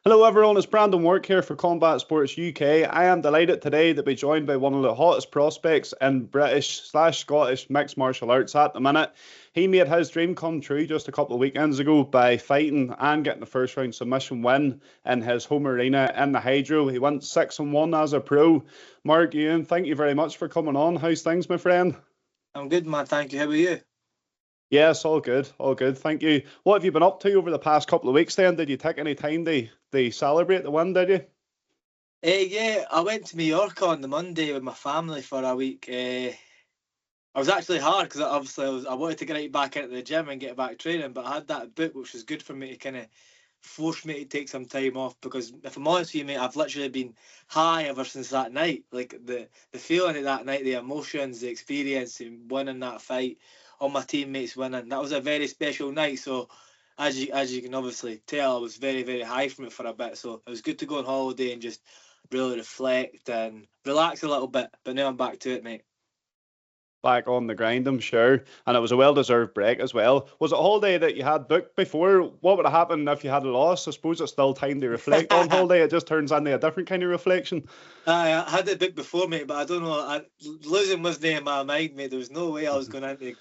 Hello everyone, it's Brandon Work here for Combat Sports UK. I am delighted today to be joined by one of the hottest prospects in British slash Scottish mixed martial arts at the minute. He made his dream come true just a couple of weekends ago by fighting and getting the first round submission win in his home arena in the Hydro. He went 6-1 as a pro. Mark Ewen, thank you very much for coming on. How's things, my friend? I'm good, man. Thank you. How are you? Yes, all good, all good. Thank you. What have you been up to over the past couple of weeks then? Did you take any time to celebrate the win, did you? Yeah, I went to Mallorca on the Monday with my family for a week. I was actually hard because obviously I wanted to get right back into the gym and get back training, but I had that book which was good for me to kind of force me to take some time off because if I'm honest with you, mate, I've literally been high ever since that night. Like the feeling of that night, the emotions, the experience, and winning that fight, all my teammates winning. That was a very special night. So as you can obviously tell, I was very very high from it for a bit. So it was good to go on holiday and just really reflect and relax a little bit. But now I'm back to it, mate. Back on the grind, I'm sure. And it was a well deserved break as well. Was it a holiday that you had booked before? What would have happened if you had a loss? I suppose it's still time to reflect on holiday. It just turns into a different kind of reflection. I had it booked before, mate, but I don't know. Losing was there in my mind, mate. There was no way I was going into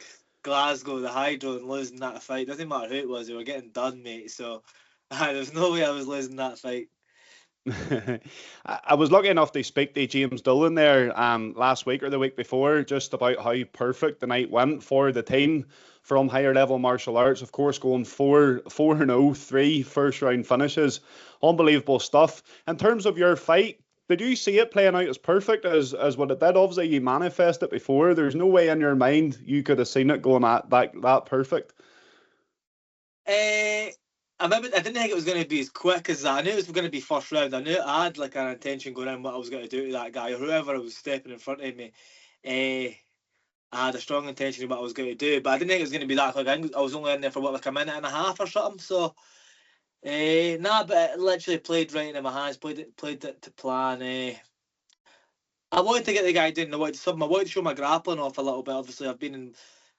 Glasgow, the Hydro, and losing that fight. Doesn't matter who it was, they were getting done, mate. So there was no way I was losing that fight. I was lucky enough to speak to James Dillon there last week or the week before just about how perfect the night went for the team from higher level martial arts. Of course, going 4-0, three first round finishes. Unbelievable stuff. In terms of your fight, did you see it playing out as perfect as what it did? Obviously, you manifested it before. There's no way in your mind you could have seen it going at that perfect. Uh, I didn't think it was going to be as quick as that. I knew it was going to be first round. I knew I had like an intention going in what I was going to do to that guy or whoever was stepping in front of me. Uh, I had a strong intention of what I was going to do, but I didn't think it was going to be that quick. I was only in there for what, like a minute and a half or something. So nah, but it literally played right into my hands. Played it to plan. I wanted to get the guy doing. I wanted to show my grappling off a little bit. Obviously, I've been in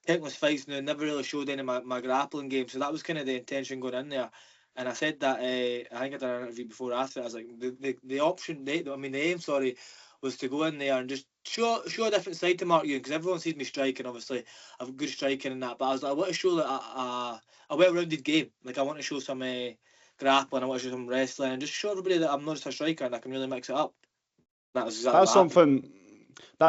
countless fights now, never really showed any of my grappling game. So that was kind of the intention going in there. And I said that I think I did an interview before or after. I was like, the option, the aim, sorry, was to go in there and just show a different side to Mark Ewan because everyone sees me striking. Obviously, I've good striking and that, but I was like, I want to show that a well-rounded game. Like I want to show some grappling, I want to show some wrestling, and just show everybody that I'm not just a striker and I can really mix it up. That was exactly That's what happened. something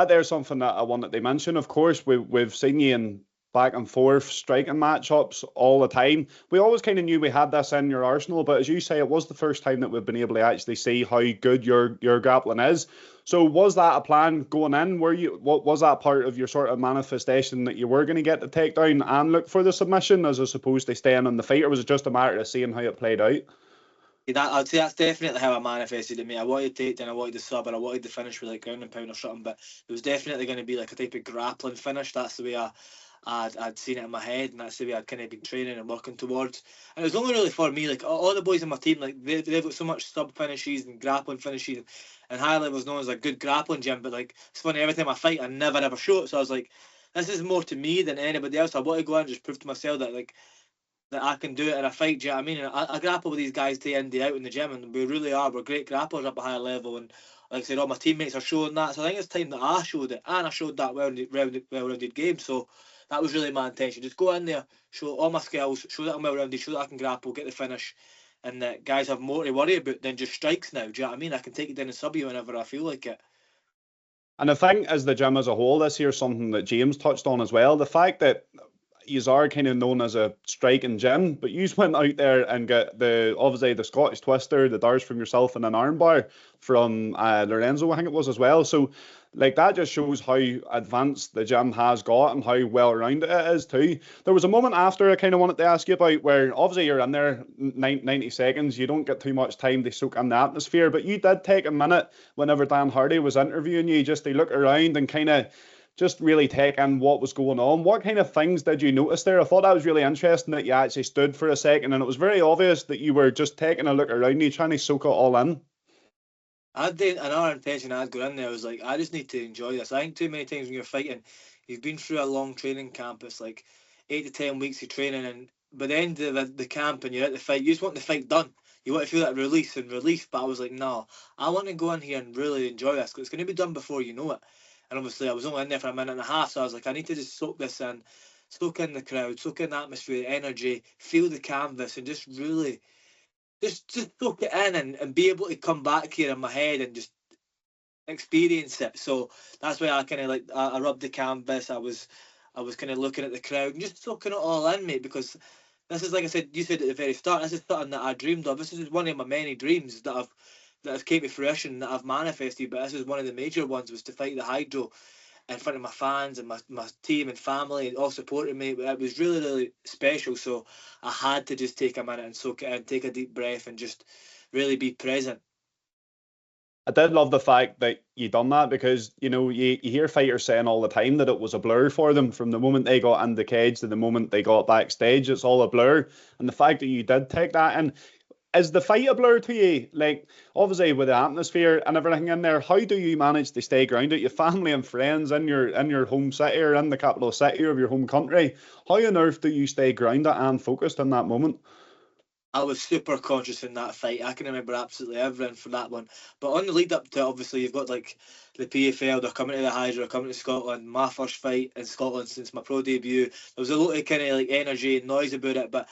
there's something that I wanted to mention. Of course, we've seen you in back and forth striking matchups all the time. We always kind of knew we had this in your arsenal, but as you say, it was the first time that we've been able to actually see how good your grappling is. So was that a plan going in? What was that part of your sort of manifestation that you were going to get the takedown and look for the submission as opposed to staying on the fight, or was it just a matter of seeing how it played out? I'd say that's definitely how I manifested it, mate. I wanted to take down, I wanted the sub, and I wanted the finish with like ground and pound or something. But it was definitely going to be like a type of grappling finish. That's the way I'd seen it in my head, and that's the way I'd kind of been training and working towards. And it was only really for me, like all the boys on my team, like they've got so much sub finishes and grappling finishes, and high level's known as a good grappling gym. But like it's funny, every time I fight, I never ever show it. So I was like, this is more to me than anybody else. I want to go out and just prove to myself that I can do it in a fight. Do you know what I mean? And I grapple with these guys day in, day out in the gym, and we really are. We're great grapplers up a higher level. And like I said, all my teammates are showing that. So I think it's time that I showed it, and I showed that well-rounded game. So that was really my intention. Just go in there, show all my skills, show that I'm well-rounded, show that I can grapple, get the finish, and that guys have more to worry about than just strikes now. Do you know what I mean? I can take it down and sub you whenever I feel like it. And I think as the gym as a whole, this here's something that James touched on as well. The fact that you are kind of known as a striking gym, but you went out there and got obviously the Scottish Twister, the Dars from yourself, and an armbar from Lorenzo, I think it was as well. So, like that just shows how advanced the gym has got and how well rounded it is too. There was a moment after I kind of wanted to ask you about where obviously you're in there 90 seconds, you don't get too much time to soak in the atmosphere, but you did take a minute whenever Dan Hardy was interviewing you just to look around and kind of just really take in what was going on. What kind of things did you notice there? I thought that was really interesting that you actually stood for a second and it was very obvious that you were just taking a look around you, trying to soak it all in. I did another intention I'd go in there was like I just need to enjoy this. I think too many times when you're fighting, you've been through a long training camp. It's like 8 to 10 weeks of training, and by the end of the camp and you're at the fight, you just want the fight done. you want to feel that release and relief. But I was like, no, I want to go in here and really enjoy this, because it's going to be done before you know it. And obviously, I was only in there for a minute and a half, so I was like, I need to just soak this in, soak in the crowd, soak in the atmosphere, the energy, feel the canvas, and just really, just soak it in, and be able to come back here in my head and just experience it. So that's why I kind of like, I rubbed the canvas. I was kind of looking at the crowd and just soaking it all in, mate, because this is, like I said, you said at the very start, this is something that I dreamed of. This is one of my many dreams that have came to fruition, that I've manifested. But this is one of the major ones, was to fight the hydro in front of my fans and my team and family, and all supporting me. It was really, really special. So I had to just take a minute and soak it in, take a deep breath, and just really be present. I did love the fact that you done that, because you hear fighters saying all the time that it was a blur for them from the moment they got in the cage to the moment they got backstage. It's all a blur, and the fact that you did take that in, is the fight a blur to you? Like, obviously with the atmosphere and everything in there, how do you manage to stay grounded? Your family and friends in your home city, or in the capital city of your home country. How on earth do you stay grounded and focused in that moment? I was super conscious in that fight. I can remember absolutely everything from that one. But on the lead up to it, obviously, you've got like the PFL, they're coming to the Hydro, coming to Scotland. My first fight in Scotland since my pro debut. There was a lot of kind of like energy and noise about it, but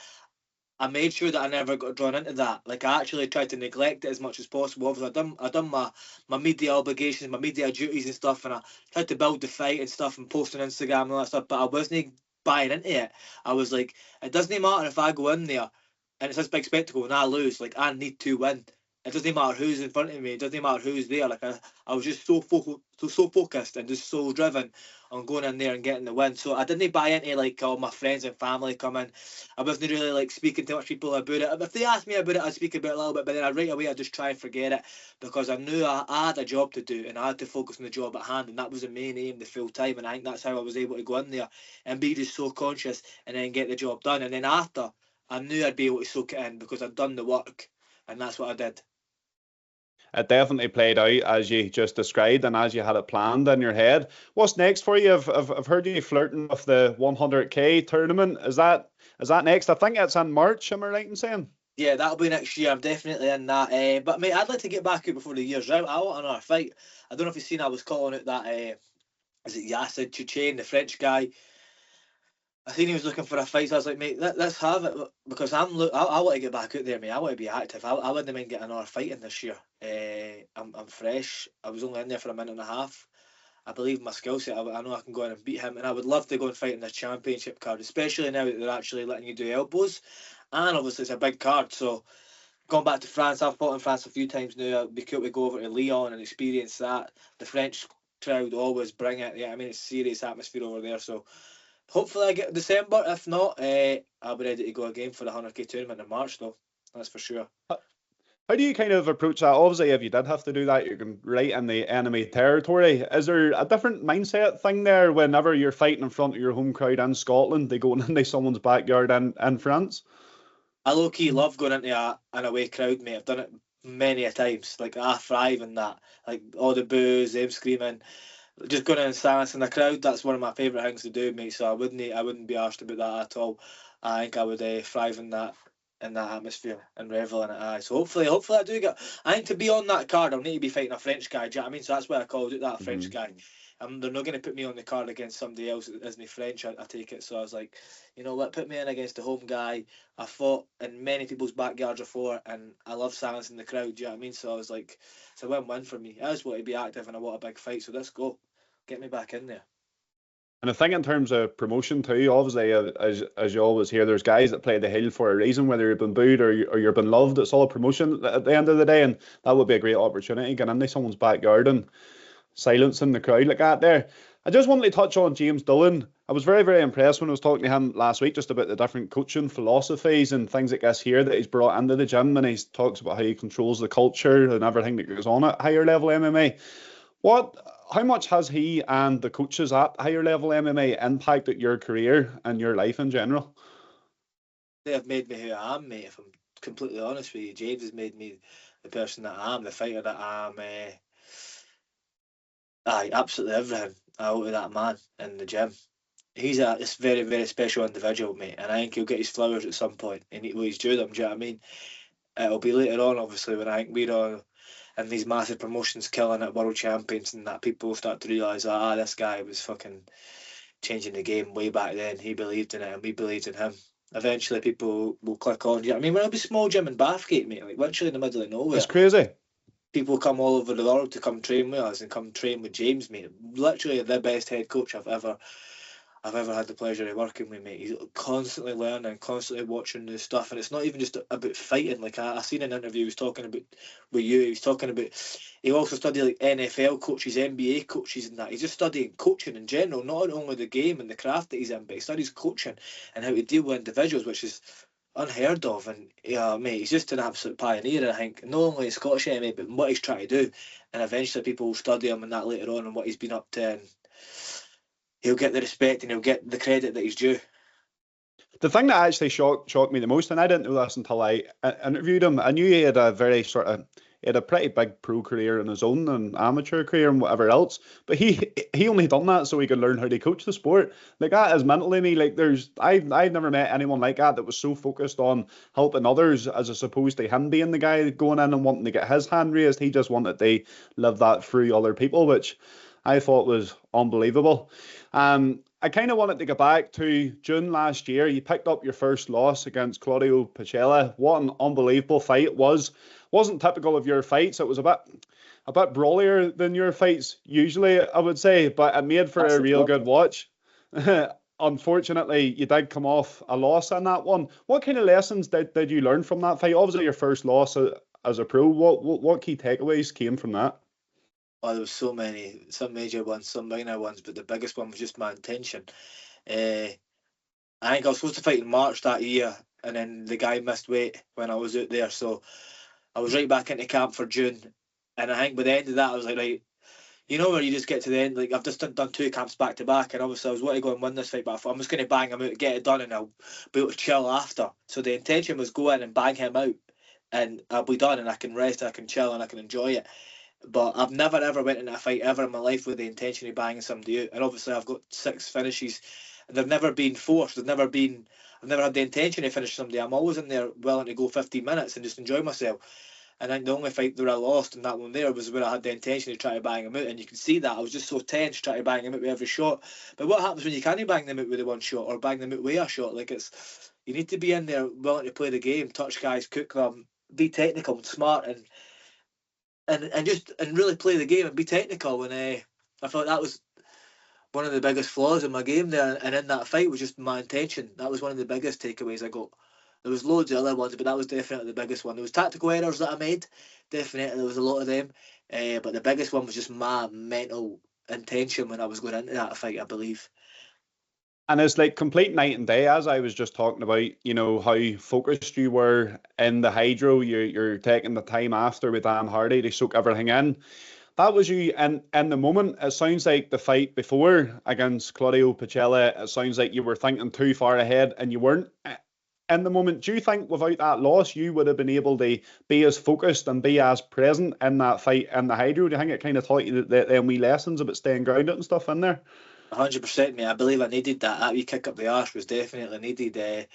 I made sure that I never got drawn into that. Like, I actually tried to neglect it as much as possible. Obviously, I done my media obligations, my media duties and stuff, and I tried to build the fight and stuff and post on Instagram and all that stuff. But I wasn't buying into it. I was like, it doesn't matter if I go in there and it's this big spectacle and I lose. Like, I need to win. It doesn't matter who's in front of me. It doesn't matter who's there. Like, I was just so focused and just so driven on going in there and getting the win. So I didn't buy into like all my friends and family coming. I wasn't really like speaking to much people about it. If they asked me about it, I'd speak about it a little bit, but then right away I'd just try and forget it, because I knew I had a job to do and I had to focus on the job at hand, and that was the main aim, the full time. And I think that's how I was able to go in there and be just so conscious and then get the job done. And then after, I knew I'd be able to soak it in because I'd done the work, and that's what I did. It definitely played out as you just described and as you had it planned in your head. What's next for you? I've heard you flirting with the 100k tournament. Is that next? I think it's in March. Am I right in saying? Yeah, that'll be next year. I'm definitely in that. But mate, I'd like to get back out before the year's out. I want another fight. I don't know if you've seen. I was calling out that. Is it Yasser Chuchain, the French guy? I seen he was looking for a fight, so I was like, mate, let's have it, because I want to get back out there, mate. I want to be active. I wouldn't mind getting another fight in this year. I'm fresh. I was only in there for a minute and a half. I believe in my skill set. I know I can go in and beat him, and I would love to go and fight in the championship card, especially now that they're actually letting you do elbows, and obviously it's a big card. So going back to France, I've fought in France a few times now. It'd be cool to go over to Lyon and experience that. The French crowd always bring it. Yeah, I mean, it's serious atmosphere over there. So hopefully I get December. If not, I'll be ready to go again for the 100k tournament in March, though. That's for sure. How do you kind of approach that? Obviously, if you did have to do that, you're going right in the enemy territory. Is there a different mindset thing there whenever you're fighting in front of your home crowd in Scotland, they going into someone's backyard in France? I low key love going into an away crowd, mate. I've done it many a times. Like, I thrive in that. Like, all the boos, them screaming, just going in and silencing the crowd. That's one of my favourite things to do, mate. So I wouldn't be arsed about that at all. I think I would thrive in that atmosphere and revel in it. Aye. So hopefully I do get. I think to be on that card, I'll need to be fighting a French guy. Do you know what I mean? So that's why I called it that, French guy. They're not going to put me on the card against somebody else that isn't French. I take it. So I was like, you know what, put me in against the home guy. I fought in many people's backyards before, and I love silencing the crowd. Do you know what I mean? So I was like, it's a win-win for me. I just want to be active and I want a big fight. So let's go. Get me back in there. And I think in terms of promotion too, obviously, as you always hear, there's guys that play the hill for a reason, whether you've been booed or you've been loved. It's all a promotion at the end of the day, and that would be a great opportunity, getting into someone's backyard and silencing the crowd like that there. I just wanted to touch on James Dillon. I was very, very impressed when I was talking to him last week just about the different coaching philosophies and things, I guess, here that he's brought into the gym, and he talks about how he controls the culture and everything that goes on at higher level MMA. How much has he and the coaches at higher level MMA impacted your career and your life in general? They have made me who I am, mate. If I'm completely honest with you, James has made me the person that I am, the fighter that I am. Aye, absolutely everything. I owe to that man in the gym. He's a this very special individual, mate, and I think he'll get his flowers at some point, and he's due them. Do you know what I mean? It'll be later on, obviously, when I think we're all in these massive promotions killing it, world champions, and that people start to realise, this guy was fucking changing the game way back then. He believed in it, and we believed in him. Eventually, people will click on. I mean, when I was small gym in Bathgate, mate, like literally in the middle of nowhere. It's crazy. People come all over the world to come train with us and come train with James, mate. Literally the best head coach I've ever had the pleasure of working with, mate. He's constantly learning, constantly watching new stuff, and it's not even just about fighting. Like I seen an interview he was talking about with you. He was talking about he also studied like NFL coaches, NBA coaches, and that. He's just studying coaching in general, not only the game and the craft that he's in, but he studies coaching and how to deal with individuals, which is unheard of. And yeah, mate, he's just an absolute pioneer. I think not only in Scottish MMA, but what he's trying to do, and eventually people will study him and that later on and what he's been up to, and he'll get the respect and he'll get the credit that he's due. The thing that actually shocked me the most, and I didn't know this until I interviewed him, I knew he had a very he had a pretty big pro career on his own and amateur career and whatever else, but he only done that so he could learn how to coach the sport. Like, that is mental to me. Like, I've never met anyone like that was so focused on helping others as opposed to him being the guy going in and wanting to get his hand raised. He just wanted to live that through other people, which I thought was unbelievable. I kind of wanted to go back to June last year. You picked up your first loss against Claudio Pachela. What an unbelievable fight it was. Wasn't typical of your fights. It was a bit brawlier than your fights usually, I would say, but it made for a real good watch. Unfortunately, you did come off a loss in that one. What kind of lessons did you learn from that fight? Obviously, your first loss as a pro. What key takeaways came from that? Oh, there was so many, some major ones, some minor ones, but the biggest one was just my intention. I think I was supposed to fight in March that year, and then the guy missed weight when I was out there, so I was right back into camp for June. And I think by the end of that, I was like, right, you know where you just get to the end, like I've just done 2 camps back to back, and obviously I was wanting to go and win this fight, but I thought I'm just going to bang him out, get it done, and I'll be able to chill after. So the intention was go in and bang him out, and I'll be done, and I can rest, and I can chill, and I can enjoy it. But I've never ever went into a fight ever in my life with the intention of banging somebody out. And obviously I've got 6 finishes. And they've never been forced. I've never had the intention to finish somebody. I'm always in there willing to go 15 minutes and just enjoy myself. And I think the only fight that I lost in that one there was where I had the intention to try to bang him out. And you can see that. I was just so tense trying to bang him out with every shot. But what happens when you can't bang them out with the one shot or bang them out with a shot? Like, you need to be in there willing to play the game, touch guys, cook them, be technical and smart, and really play the game and be technical. And I thought that was one of the biggest flaws in my game there. And in that fight was just my intention. That was one of the biggest takeaways I got. There was loads of other ones, but that was definitely the biggest one. There was tactical errors that I made. Definitely, there was a lot of them. But the biggest one was just my mental intention when I was going into that fight, I believe. And it's like complete night and day, as I was just talking about, you know, how focused you were in the hydro. You're taking the time after with Dan Hardy to soak everything in. That was you in the moment. It sounds like the fight before against Claudio Pachela, it sounds like you were thinking too far ahead and you weren't in the moment. Do you think without that loss, you would have been able to be as focused and be as present in that fight in the hydro? Do you think it kind of taught you them wee lessons about staying grounded and stuff in there? 100%, mate. I believe I needed that. That wee kick up the arse was definitely needed.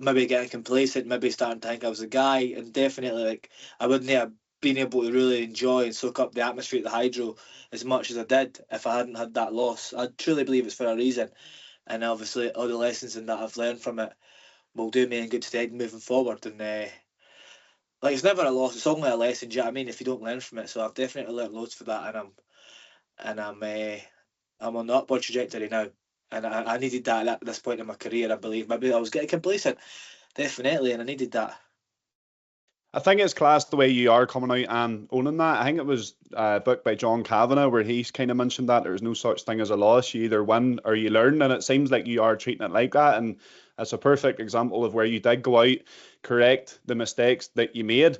Maybe getting complacent, maybe starting to think I was a guy, and definitely like I wouldn't have been able to really enjoy and soak up the atmosphere at the hydro as much as I did if I hadn't had that loss. I truly believe it's for a reason, and obviously all the lessons in that I've learned from it will do me in good stead moving forward. And like it's never a loss; it's only a lesson. Do you know what I mean? If you don't learn from it, so I've definitely learned loads for that, and I'm on the upward trajectory now, and I needed that at this point in my career. I believe maybe I was getting complacent, definitely, and I needed that. I think it's class the way you are coming out and owning that. I think it was a book by John Kavanagh where he's kind of mentioned that there's no such thing as a loss. You either win or you learn, and it seems like you are treating it like that. And it's a perfect example of where you did go out, correct the mistakes that you made.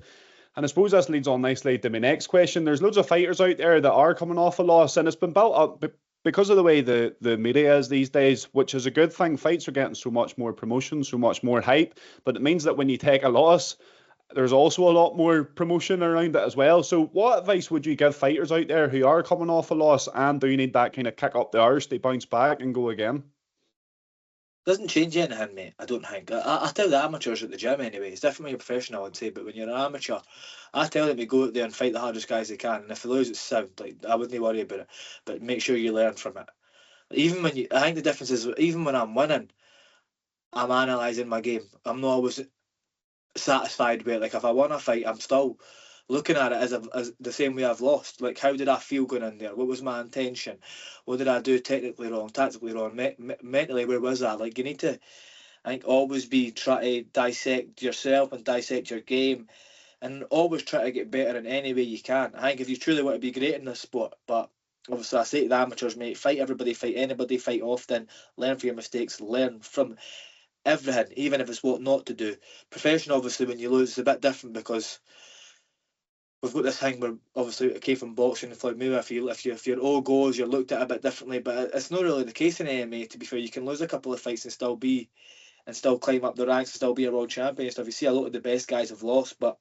And I suppose this leads on nicely to my next question. There's loads of fighters out there that are coming off a loss, and it's been built up because of the way the media is these days, which is a good thing. Fights are getting so much more promotion, so much more hype, but it means that when you take a loss, there's also a lot more promotion around it as well. So what advice would you give fighters out there who are coming off a loss and do you need that kind of kick up the arse to bounce back and go again? Doesn't change anything, mate. I don't think. I tell the amateurs at the gym anyway. It's different when you're professional, I'd say, but when you're an amateur, I tell them to go out there and fight the hardest guys they can. And if they lose, it's sound. Like, I wouldn't worry about it, but make sure you learn from it. Even when I think the difference is, even when I'm winning, I'm analysing my game. I'm not always satisfied with it. Like, if I won a fight, I'm still looking at it as the same way I've lost. Like, how did I feel going in there? What was my intention? What did I do technically wrong, tactically wrong, mentally? Where was I? Like, you need to, I think, always be try to dissect yourself and dissect your game, and always try to get better in any way you can. I think if you truly want to be great in this sport, but obviously I say to the amateurs, mate, fight everybody, fight anybody, fight often, learn from your mistakes, learn from everything, even if it's what not to do. Professional, obviously, when you lose, it's a bit different because we've got this thing where obviously it came from boxing and Floyd Mayweather. If your all goes, you're looked at a bit differently, but it's not really the case in MMA. To be fair, you can lose a couple of fights and still climb up the ranks and still be a world champion and stuff. You see a lot of the best guys have lost, but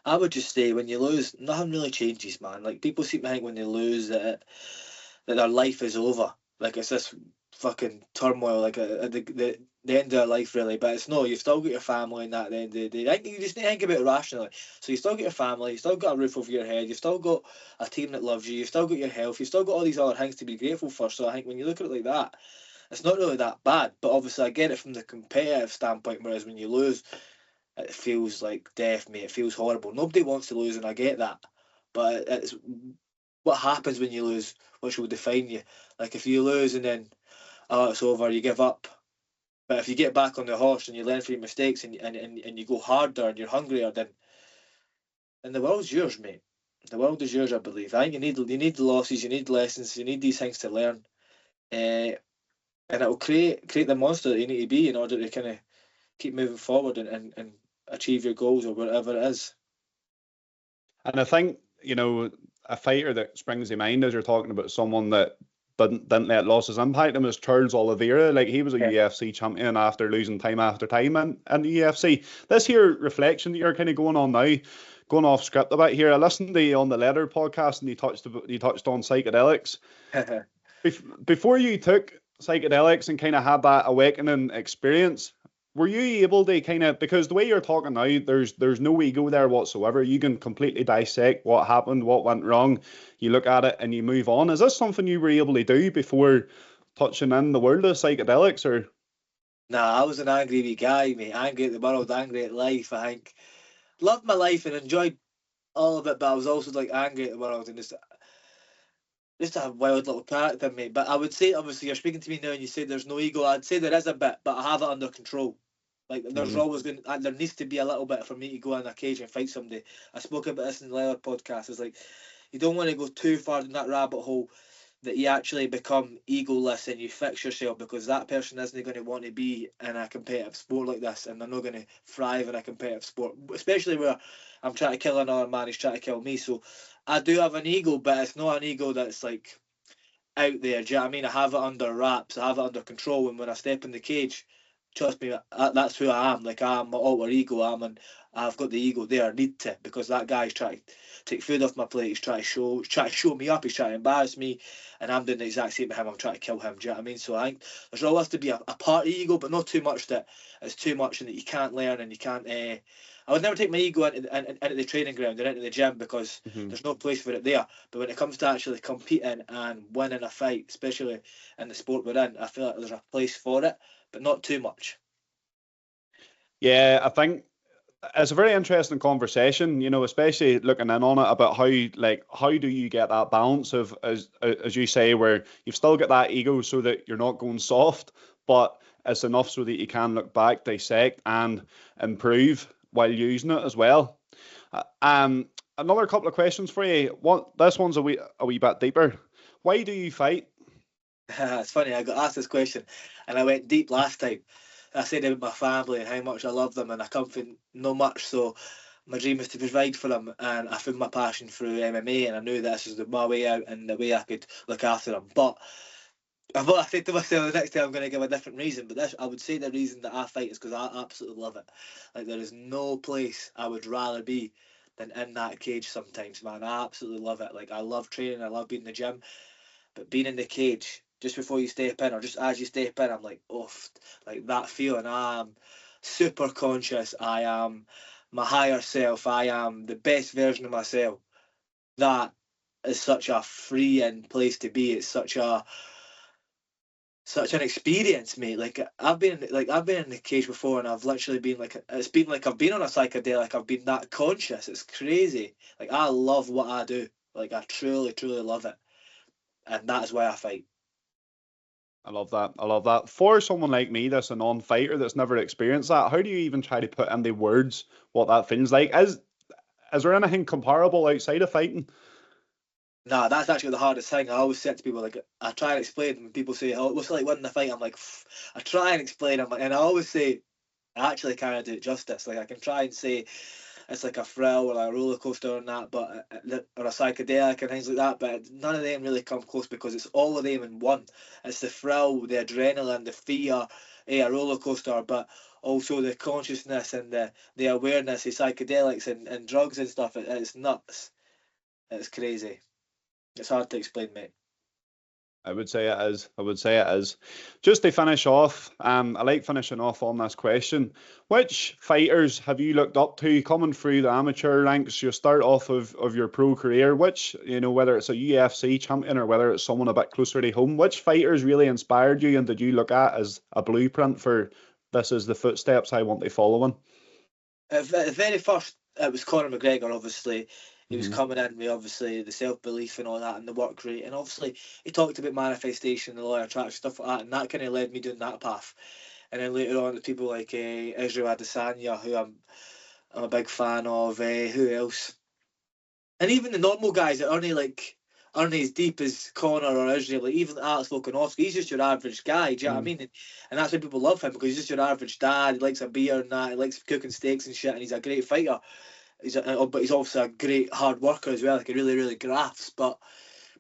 I would just say when you lose, nothing really changes, man. Like, people seem to think when they lose that their life is over. Like, it's this fucking turmoil, like at the end of their life, really. But it's no, you've still got your family and that at the end of the day. I think you just need to think about it rationally. So you still got your family, you still got a roof over your head, you've still got a team that loves you, you've still got your health, you've still got all these other things to be grateful for. So I think when you look at it like that, it's not really that bad. But obviously I get it from the competitive standpoint, whereas when you lose, it feels like death, mate. It feels horrible. Nobody wants to lose, and I get that. But it's what happens when you lose, which will define you. Like, if you lose and then, oh, it's over, you give up. But if you get back on the horse and you learn from your mistakes and you go harder and you're hungrier, then the world's yours, mate. The world is yours, I believe. I think you need the losses, you need lessons, you need these things to learn, and it will create the monster that you need to be in order to kind of keep moving forward and achieve your goals or whatever it is. And I think, a fighter that springs to mind as you're talking about someone that didn't let losses impact him is Charles Oliveira. Like, he was a UFC champion after losing time after time in the UFC. This here reflection that you're kind of going on now, going off script about here. I listened to you on the Leather podcast and you touched on psychedelics. Before you took psychedelics and kind of had that awakening experience, were you able to kind of, because the way you're talking now, there's no ego there whatsoever. You can completely dissect what happened, what went wrong. You look at it and you move on. Is this something you were able to do before touching in the world of psychedelics, or? Nah, I was an angry wee guy, mate. Angry at the world, angry at life. I think loved my life and enjoyed all of it, but I was also like angry at the world and just a wild little character, mate. But I would say, obviously, you're speaking to me now and you say there's no ego. I'd say there is a bit, but I have it under control. Like, there's always there needs to be a little bit for me to go on a cage and fight somebody. I spoke about this in the Leather podcast. It's like, you don't want to go too far in that rabbit hole that you actually become egoless and you fix yourself, because that person isn't going to want to be in a competitive sport like this, and they're not going to thrive in a competitive sport, especially where I'm trying to kill another man who's trying to kill me. So I do have an ego, but it's not an ego that's like out there. Do you know what I mean? I have it under wraps. I have it under control. And when I step in the cage, trust me, that's who I am. Like, I'm my alter ego. I've got the ego there. I need to, because that guy's trying to take food off my plate. He's trying to show me up. He's trying to embarrass me, and I'm doing the exact same to him. I'm trying to kill him. Do you know what I mean? So I think there's always to be a part of ego, but not too much that it's too much and that you can't learn and you can't. I would never take my ego into the training ground or into the gym, because there's no place for it there. But when it comes to actually competing and winning a fight, especially in the sport we're in, I feel like there's a place for it, but not too much. Yeah, I think it's a very interesting conversation, especially looking in on it about how do you get that balance of, as you say, where you've still got that ego so that you're not going soft, but it's enough so that you can look back, dissect, and improve while using it as well. Another couple of questions for you. This one's a wee bit deeper. Why do you fight? It's funny, I got asked this question and I went deep last time. I said about my family and how much I love them, and I come from no much, so my dream is to provide for them, and I found my passion through MMA, and I knew this was my way out and the way I could look after them. But I said to myself, the next time I'm going to give a different reason, but I would say the reason that I fight is because I absolutely love it. Like, there is no place I would rather be than in that cage sometimes, man. I absolutely love it. Like, I love training, I love being in the gym, but being in the cage just before you step in or just as you step in, I'm like, oh, like that feeling. I am super conscious. I am my higher self. I am the best version of myself. That is such a freeing place to be. It's such an experience, mate. Like I've been in the cage before, and I've literally been like, it's been like I've been on a psychedelic. I've been that conscious. It's crazy. Like I love what I do. Like I truly, truly love it, and that is why I fight. I love that. I love that. For someone like me that's a non-fighter that's never experienced that, how do you even try to put into words what that feels like? Is there anything comparable outside of fighting? Nah, that's actually the hardest thing. I always say it to people, like I try and explain when people say, "Oh, what's it like winning the fight?" I'm like, I try and explain. And I always say, I actually can't do it justice. Like I can try and say it's like a thrill or a roller coaster and that, but or a psychedelic and things like that. But none of them really come close because it's all of them in one. It's the thrill, the adrenaline, the fear, a roller coaster, but also the consciousness and the awareness, the psychedelics and drugs and stuff. It's nuts. It's crazy. It's hard to explain, mate. I would say it is. I would say it is. Just to finish off, I like finishing off on this question. Which fighters have you looked up to coming through the amateur ranks? You start off of your pro career. Which, whether it's a UFC champion or whether it's someone a bit closer to home, which fighters really inspired you and did you look at as a blueprint for this is the footsteps I want to follow in? At the very first, it was Conor McGregor. Obviously, he was Hmm. coming in with obviously the self belief and all that, and the work rate, and obviously he talked about manifestation, the law of attraction, stuff like that, and that kind of led me down that path. And then later on, people like Israel Adesanya, who I'm a big fan of. Who else? And even the normal guys that aren't as deep as Connor or Israel, like even Alex Volkanovski, he's just your average guy. Do you know what I mean? And that's why people love him because he's just your average dad. He likes a beer and that. He likes cooking steaks and shit, and he's a great fighter. But he's also a great hard worker as well. Like he really, really grafts. But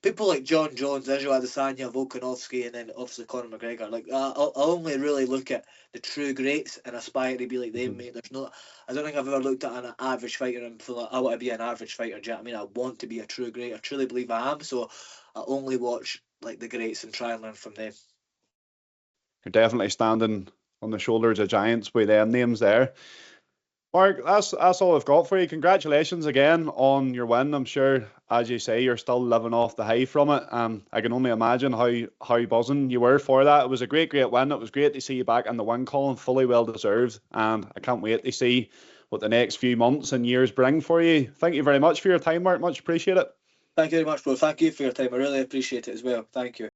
people like John Jones, Israel Adesanya, Volkanovski, and then obviously Conor McGregor. Like I'll only really look at the true greats and aspire to be like them, mate. I don't think I've ever looked at an average fighter and feel like I want to be an average fighter. Do you know what I mean? I want to be a true great. I truly believe I am. So I only watch like the greats and try and learn from them. You're definitely standing on the shoulders of giants with them names there. Mark, that's all I've got for you. Congratulations again on your win. I'm sure, as you say, you're still living off the high from it. I can only imagine how buzzing you were for that. It was a great, great win. It was great to see you back in the win column, fully well deserved. And I can't wait to see what the next few months and years bring for you. Thank you very much for your time, Mark. Much appreciate it. Thank you very much, bro. Thank you for your time. I really appreciate it as well. Thank you.